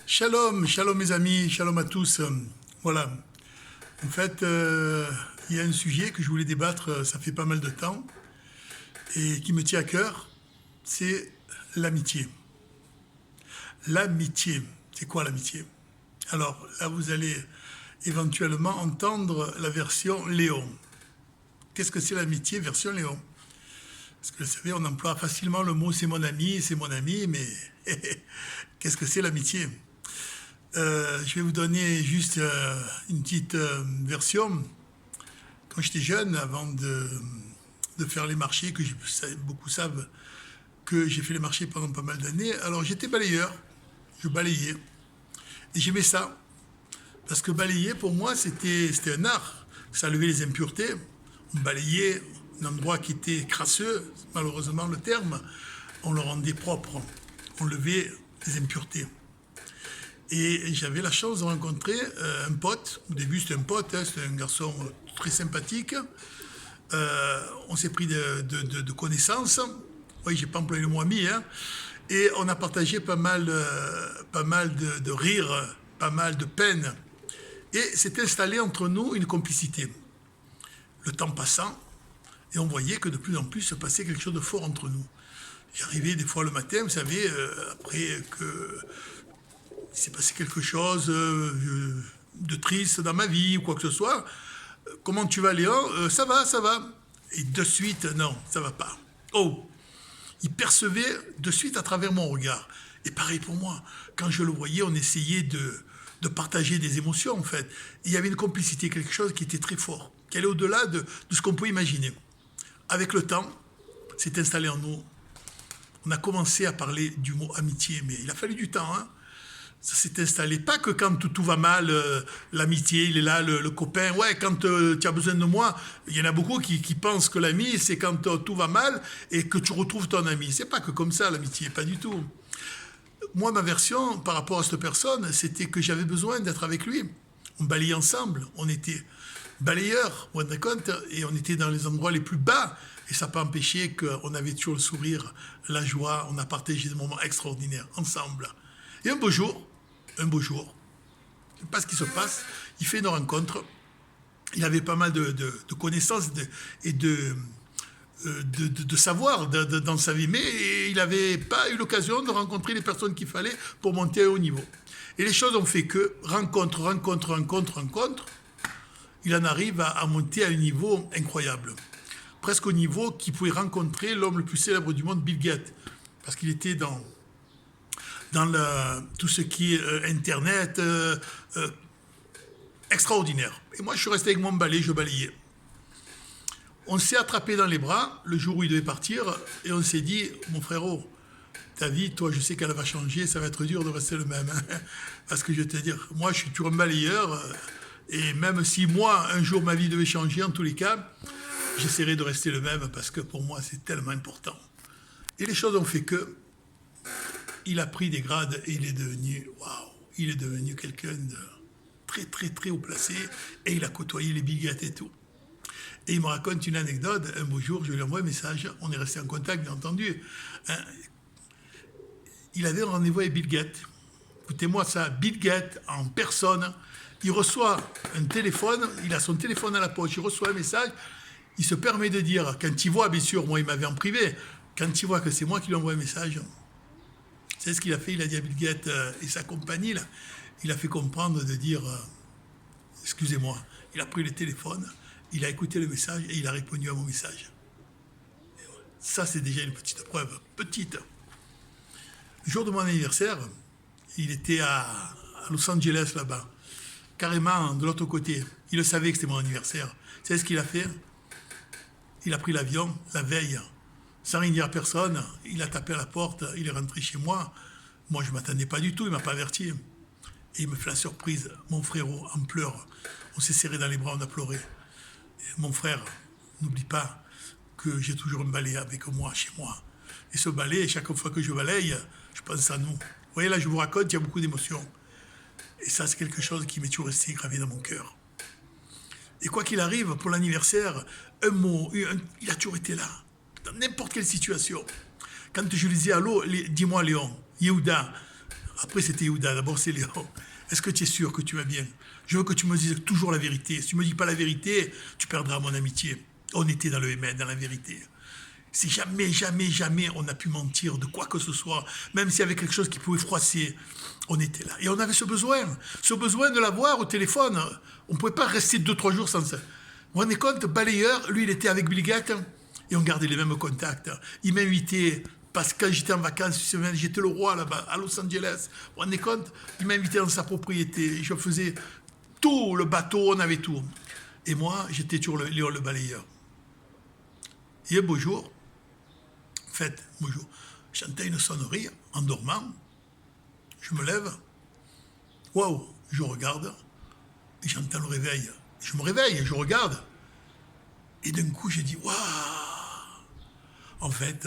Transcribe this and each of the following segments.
Shalom, shalom mes amis, shalom à tous. Voilà, en fait, il y a un sujet que je voulais débattre, ça fait pas mal de temps, et qui me tient à cœur, c'est l'amitié. L'amitié, c'est quoi l'amitié? Alors là, vous allez éventuellement entendre la version Léon. Qu'est-ce que c'est l'amitié version Léon? Parce que vous savez, on emploie facilement le mot c'est mon ami, mais qu'est-ce que c'est l'amitié? Je vais vous donner juste une petite version. Quand j'étais jeune, avant de faire les marchés, beaucoup savent que j'ai fait les marchés pendant pas mal d'années, alors j'étais balayeur, je balayais, et j'aimais ça. Parce que balayer, pour moi, c'était un art. Ça levait les impuretés. On balayait un endroit qui était crasseux, malheureusement le terme, on le rendait propre. On levait les impuretés. Et j'avais la chance de rencontrer un pote. Au début, c'était un pote, hein, c'était un garçon très sympathique. On s'est pris de connaissances. Oui, j'ai pas employé le mot ami, hein. Et on a partagé pas mal de rires, pas mal de peines. Et s'est installé entre nous une complicité. Le temps passant, et on voyait que de plus en plus se passait quelque chose de fort entre nous. J'arrivais des fois le matin, vous savez, après que il s'est passé quelque chose de triste dans ma vie ou quoi que ce soit. Comment tu vas, Léon? Ça va, ça va. Et de suite, non, ça va pas. Oh, il percevait de suite à travers mon regard. Et pareil pour moi. Quand je le voyais, on essayait de partager des émotions, en fait. Et il y avait une complicité, quelque chose qui était très fort, qui allait au-delà de ce qu'on peut imaginer. Avec le temps, s'est installé en nous. On a commencé à parler du mot amitié, mais il a fallu du temps, hein. Ça s'est installé. Pas que quand tout va mal, l'amitié, il est là, le copain. Ouais, quand tu as besoin de moi, il y en a beaucoup qui pensent que l'ami, c'est quand tout va mal et que tu retrouves ton ami. C'est pas que comme ça, l'amitié, pas du tout. Moi, ma version par rapport à cette personne, c'était que j'avais besoin d'être avec lui. On balayait ensemble, on était balayeurs, vous vous rendez compte, et on était dans les endroits les plus bas. Et ça n'a pas empêché qu'on avait toujours le sourire, la joie, on a partagé des moments extraordinaires ensemble. Et un beau jour, je ne sais pas ce qui se passe, il fait une rencontre, il avait pas mal de connaissances et de savoir dans sa vie, mais il n'avait pas eu l'occasion de rencontrer les personnes qu'il fallait pour monter à haut niveau. Et les choses ont fait que, rencontre, il en arrive à monter à un niveau incroyable. Presque au niveau qu'il pouvait rencontrer l'homme le plus célèbre du monde, Bill Gates. Parce qu'il était dans tout ce qui est Internet, extraordinaire. Et moi, je suis resté avec mon balai, je balayais. On s'est attrapé dans les bras le jour où il devait partir, et on s'est dit, mon frérot, ta vie, toi, je sais qu'elle va changer, ça va être dur de rester le même. Hein. Parce que je vais te dire, moi, je suis toujours un balayeur, et même si moi, un jour, ma vie devait changer, en tous les cas, j'essaierai de rester le même, parce que pour moi, c'est tellement important. Et les choses ont fait que, il a pris des grades et il est devenu, waouh, il est devenu quelqu'un de très, très, très haut placé, et il a côtoyé les Bill Gates et tout. Et il me raconte une anecdote. Un beau jour, je lui envoie un message. On est resté en contact, bien entendu. Hein. Il avait un rendez-vous avec Bill Gates. Écoutez-moi ça, Bill Gates en personne. Il reçoit un téléphone. Il a son téléphone à la poche. Il reçoit un message. Il se permet de dire, quand il voit, bien sûr, moi, il m'avait en privé. Quand il voit que c'est moi qui lui envoie un message, c'est ce qu'il a fait. Il a dit à Bill Gates et sa compagnie, là, il a fait comprendre de dire, excusez-moi. Il a pris le téléphone. Il a écouté le message et il a répondu à mon message. Ça, c'est déjà une petite preuve. Petite. Le jour de mon anniversaire, il était à Los Angeles, là-bas. Carrément de l'autre côté. Il le savait que c'était mon anniversaire. Vous savez ce qu'il a fait? Il a pris l'avion la veille. Sans rien dire à personne, il a tapé à la porte, il est rentré chez moi. Moi, je ne m'attendais pas du tout, il ne m'a pas averti. Et il me fait la surprise. Mon frérot, en pleurs. On s'est serré dans les bras, on a pleuré. Mon frère, n'oublie pas que j'ai toujours un balai avec moi, chez moi. Et ce balai, chaque fois que je balaye, je pense à nous. Vous voyez, là, je vous raconte, il y a beaucoup d'émotions. Et ça, c'est quelque chose qui m'est toujours resté gravé dans mon cœur. Et quoi qu'il arrive, pour l'anniversaire, un mot, il a toujours été là. Dans n'importe quelle situation. Quand je lui disais, allô, dis-moi Léon, Yehuda, Après, c'était Yehuda. D'abord, c'est Léon. Est-ce que tu es sûr que tu vas bien? Je veux que tu me dises toujours la vérité. Si tu ne me dis pas la vérité, tu perdras mon amitié. On était dans le Hémen, dans la vérité. C'est jamais, jamais, jamais on a pu mentir de quoi que ce soit. Même s'il y avait quelque chose qui pouvait froisser, on était là. Et on avait ce besoin de l'avoir au téléphone. On ne pouvait pas rester 2-3 jours sans ça. Vous vous rendez compte, balayeur, lui, il était avec Bill Gates et on gardait les mêmes contacts. Il m'invitait, parce que quand j'étais en vacances, j'étais le roi là-bas, à Los Angeles. Vous vous rendez compte? Il m'invitait dans sa propriété. Je faisais tout, le bateau, on avait tout. Et moi, j'étais toujours Léon le balayeur. Et un beau jour, en fait, bonjour, j'entends une sonnerie en dormant, je me lève, waouh, je regarde, et j'entends le réveil. Je me réveille, je regarde, et d'un coup, j'ai dit, waouh, en fait,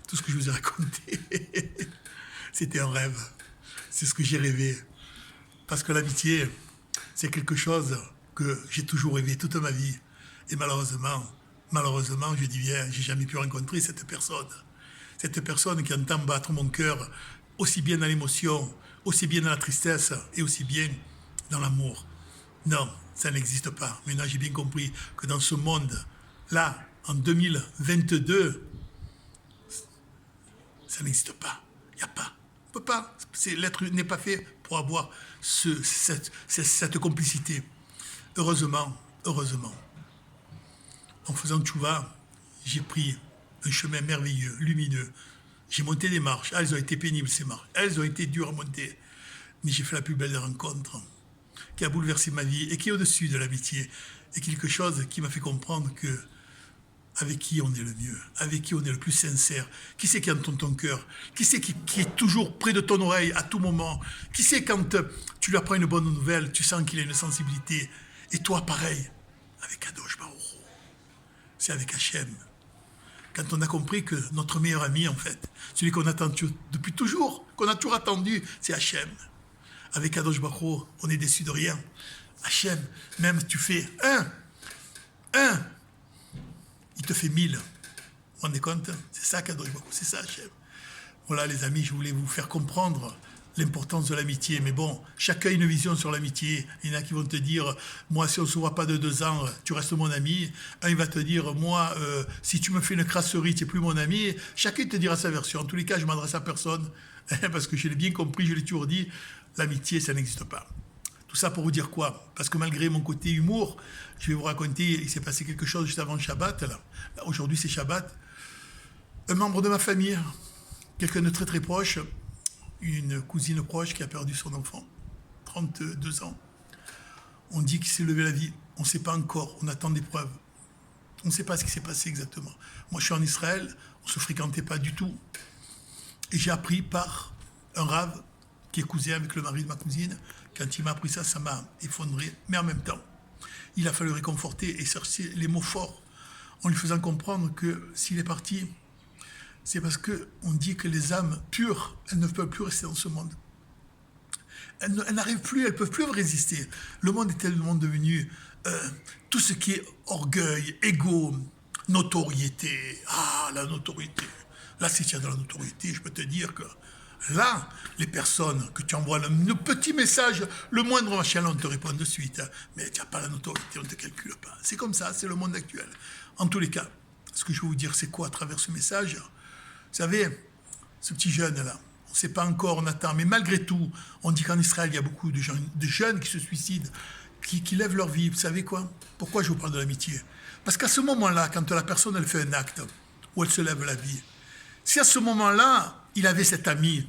tout ce que je vous ai raconté, c'était un rêve. C'est ce que j'ai rêvé. Parce que l'amitié, c'est quelque chose que j'ai toujours rêvé toute ma vie. Et malheureusement, je dis bien, j'ai jamais pu rencontrer cette personne. Cette personne qui entend battre mon cœur aussi bien dans l'émotion, aussi bien dans la tristesse et aussi bien dans l'amour. Non, ça n'existe pas. Maintenant, j'ai bien compris que dans ce monde-là, en 2022, ça n'existe pas. Il n'y a pas. On peut pas. L'être n'est pas fait pour avoir cette complicité. Heureusement, en faisant tchouva, j'ai pris un chemin merveilleux, lumineux. J'ai monté des marches. Ah, elles ont été pénibles, ces marches. Elles ont été dures à monter. Mais j'ai fait la plus belle des rencontres qui a bouleversé ma vie et qui est au-dessus de l'amitié. Et quelque chose qui m'a fait comprendre que avec qui on est le mieux, avec qui on est le plus sincère, qui c'est qui entend ton cœur, qui c'est qui est toujours près de ton oreille à tout moment, qui c'est quand tu lui apprends une bonne nouvelle, tu sens qu'il a une sensibilité. Et toi, pareil, avec Kadosh Baruch Hu. C'est avec Hachem. Quand on a compris que notre meilleur ami, en fait, celui qu'on attend depuis toujours, qu'on a toujours attendu, c'est Hachem. Avec Kadosh Baruch Hu, on est déçu de rien. Hachem, même tu fais un, il te fait 1000. Vous vous rendez compte? C'est ça Kadosh Baruch Hu, c'est ça Hachem. Voilà les amis, je voulais vous faire comprendre l'importance de l'amitié. Mais bon, chacun a une vision sur l'amitié. Il y en a qui vont te dire, moi, si on ne se voit pas de 2 ans, tu restes mon ami. Un, il va te dire, moi, si tu me fais une crasserie, tu n'es plus mon ami. Chacun te dira sa version. En tous les cas, je ne m'adresse à personne, parce que je l'ai bien compris, je l'ai toujours dit, l'amitié, ça n'existe pas. Tout ça pour vous dire quoi? Parce que malgré mon côté humour, je vais vous raconter, il s'est passé quelque chose juste avant le Shabbat. Là, aujourd'hui, c'est Shabbat. Un membre de ma famille, quelqu'un de très très proche, une cousine proche qui a perdu son enfant, 32 ans. On dit qu'il s'est levé la vie. On ne sait pas encore, on attend des preuves. On ne sait pas ce qui s'est passé exactement. Moi, je suis en Israël, on ne se fréquentait pas du tout. Et j'ai appris par un rave qui est cousin avec le mari de ma cousine. Quand il m'a appris ça, ça m'a effondré. Mais en même temps, il a fallu réconforter et chercher les mots forts en lui faisant comprendre que s'il est parti, c'est parce qu'on dit que les âmes pures, elles ne peuvent plus rester dans ce monde. Elles n'arrivent plus, elles ne peuvent plus résister. Le monde est tellement devenu tout ce qui est orgueil, égo, notoriété. Ah, la notoriété. Là, si tu as de la notoriété, je peux te dire que là, les personnes que tu envoies le petit message, le moindre machin, on te répond de suite. Mais tu n'as pas la notoriété, on ne te calcule pas. C'est comme ça, c'est le monde actuel. En tous les cas, ce que je veux vous dire, c'est quoi à travers ce message? Vous savez, ce petit jeune-là, on ne sait pas encore, on attend, mais malgré tout, on dit qu'en Israël, il y a beaucoup de jeunes qui se suicident, qui lèvent leur vie. Vous savez quoi? Pourquoi je vous parle de l'amitié? Parce qu'à ce moment-là, quand la personne, elle fait un acte, où elle se lève la vie, si à ce moment-là, il avait cet ami,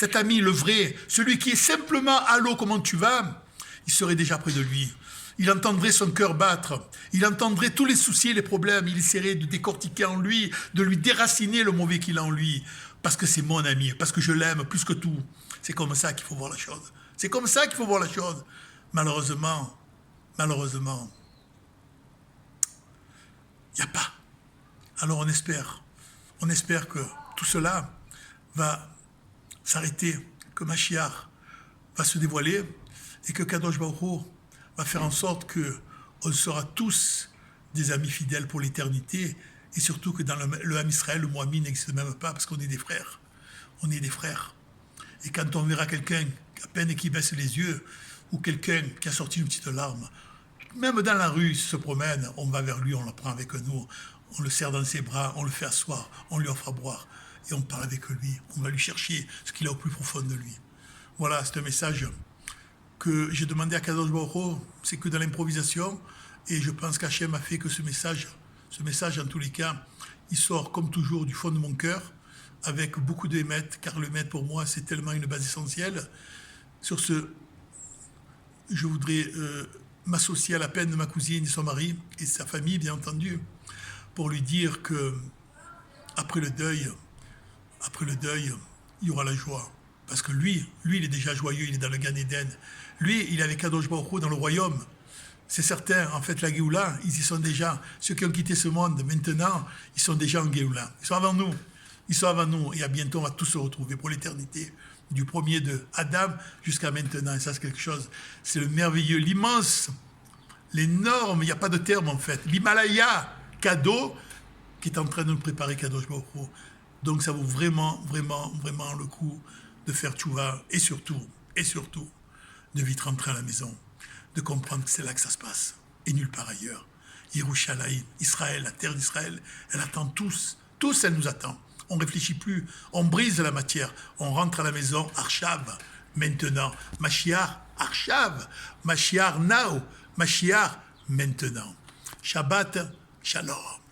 le vrai, celui qui est simplement « Allô, comment tu vas ?» il serait déjà près de lui. Il entendrait son cœur battre, il entendrait tous les soucis et les problèmes, il essaierait de décortiquer en lui, de lui déraciner le mauvais qu'il a en lui, parce que c'est mon ami, parce que je l'aime plus que tout. C'est comme ça qu'il faut voir la chose. C'est comme ça qu'il faut voir la chose. Malheureusement, il n'y a pas. Alors on espère que tout cela va s'arrêter, que Mashiach va se dévoiler et que Kadosh Baruch Hu va faire en sorte qu'on sera tous des amis fidèles pour l'éternité et surtout que dans le Ham Israël, le mot ami n'existe même pas parce qu'on est des frères. On est des frères. Et quand on verra quelqu'un à peine qui baisse les yeux, ou quelqu'un qui a sorti une petite larme, même dans la rue, il se promène, on va vers lui, on le prend avec nous, on le serre dans ses bras, on le fait asseoir, on lui offre à boire, et on parle avec lui, on va lui chercher ce qu'il a au plus profond de lui. Voilà, c'est un message que j'ai demandé à Kadosh Baruch Hu, c'est que dans l'improvisation, et je pense qu'Hachem a fait que ce message en tous les cas, il sort comme toujours du fond de mon cœur, avec beaucoup de Hémet, car le Hémet pour moi c'est tellement une base essentielle. Sur ce, je voudrais m'associer à la peine de ma cousine et son mari, et sa famille bien entendu, pour lui dire que après le deuil, il y aura la joie. Parce que lui, il est déjà joyeux, il est dans le Gan Eden. Lui, il est avec Kadosh Baruch Hu dans le royaume. C'est certain, en fait, la Géoula, ils y sont déjà. Ceux qui ont quitté ce monde, maintenant, ils sont déjà en Géoula. Ils sont avant nous. Et à bientôt, on va tous se retrouver pour l'éternité. Du premier de Adam jusqu'à maintenant. Et ça, c'est quelque chose. C'est le merveilleux, l'immense, l'énorme, il n'y a pas de terme, en fait. L'Himalaya, cadeau, qui est en train de nous préparer Kadosh Baruch Hu. Donc, ça vaut vraiment, vraiment, vraiment le coup de faire tchouva et surtout, de vite rentrer à la maison, de comprendre que c'est là que ça se passe et nulle part ailleurs. Yerushalayim, Israël, la terre d'Israël, elle attend tous, elle nous attend. On ne réfléchit plus, on brise la matière, on rentre à la maison, Arshav, maintenant, Mashiach, Arshav, Mashiach now, Mashiach maintenant. Shabbat, Shalom.